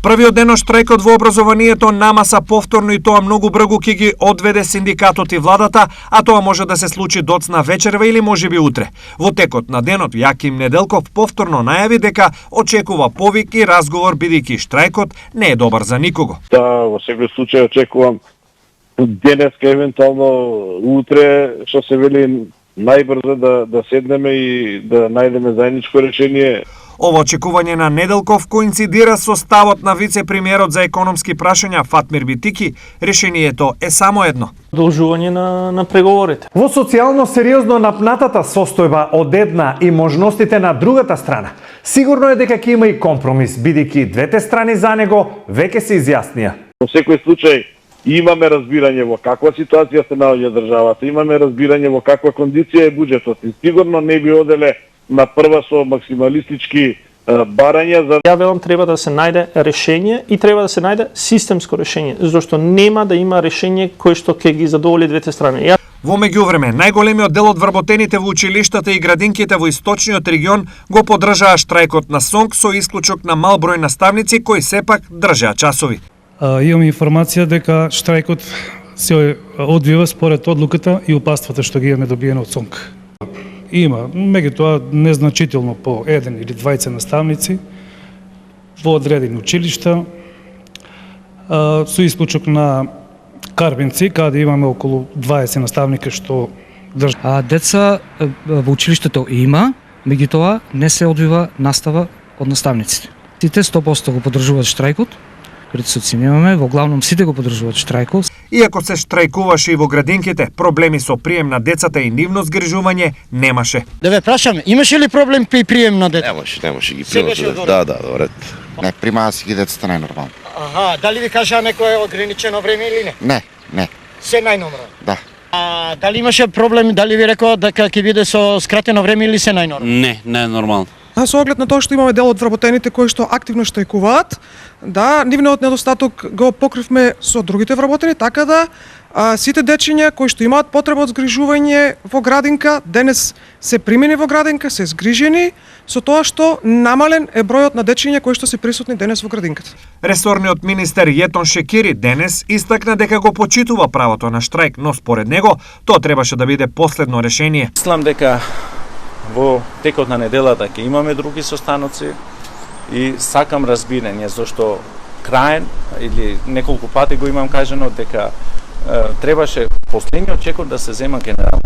Првиот ден од штрајкот во образованието намаса повторно и тоа многу бргу ќе ги одведе синдикатот и владата, а тоа може да се случи доцна вечерва или можеби утре. Во текот на денот Јаким Неделков повторно најави дека очекува повик и разговор бидејќи штрајкот не е добар за никого. Да, во секој случај очекувам денеска, евентуално утре, што се вели најбрзо да седнеме и да најдеме заедничко решение. Ова очекување на Неделков коинцидира со ставот на вице-премиерот за економски прашања Фатмир Битики. Решението е само едно. Продолжување на преговорите. Во социјално сериозно напнатата состојба од една и можностите на другата страна, сигурно е дека ќе има и компромис, бидејќи двете страни за него веќе се изјаснија. Во секој случај имаме разбирање во каква ситуација се наоѓа државата, имаме разбирање во каква кондиција е буџетот и сигурно не би оделе на прва со максималистички барања за... Ја велам треба да се најде решение и треба да се најде системско решение, зашто нема да има решение кое што ќе ги задоволи двете страни. Во меѓувреме, најголемиот дел од вработените во училиштата и градинките во источниот регион го поддржаа штрајкот на СОНК со исклучок на мал број наставници кои сепак држаа часови. Имаме информација дека штрајкот се одвива според одлуката и упатствата што ги имаме добиено од СОНК. Има, меѓутоа незначително по еден или двајца наставници во одредени училишта, со исклучок на Карбинци, каде имаме околу 20 наставника што држат. Деца во училиштето има, меѓутоа не се одвива настава од наставниците. Сите 100% го поддржуваат штрајкот, критици немаме, во главном сите го поддржуваат штрајкот. Иако се штрајкуваше и во градинките, проблеми со прием на децата и нивно згрижување немаше. Да ве прашам, имаше ли проблем при прием на деца? Немаше ги приемат. Да, ред. Не, примаа си ги децата најнормално. Аха, дали ви кажа некое ограничено време или не? Не. Се најнормално? Да. Дали имаше проблем, дали ви рекоа дека ќе биде со скратено време или се најнормално? Не е нормално. Со оглед на тоа што имаме дел од вработените кои што активно штрајкуваат, да, нивниот недостаток го покривме со другите вработени, така да сите дечиња кои што имаат потреба од згрижување во градинка, денес се примени во градинка, се згрижени, со тоа што намален е бројот на дечиња кои што се присутни денес во градинката. Ресорниот министер Јетон Шекири денес истакна дека го почитува правото на штрајк, но според него тоа требаше да биде последно решение. Мислам дека во текот на неделата ќе имаме други состаноци и сакам разбирање зашто краен или неколку пати го имам кажано дека требаше последниот чекор да се зема генерална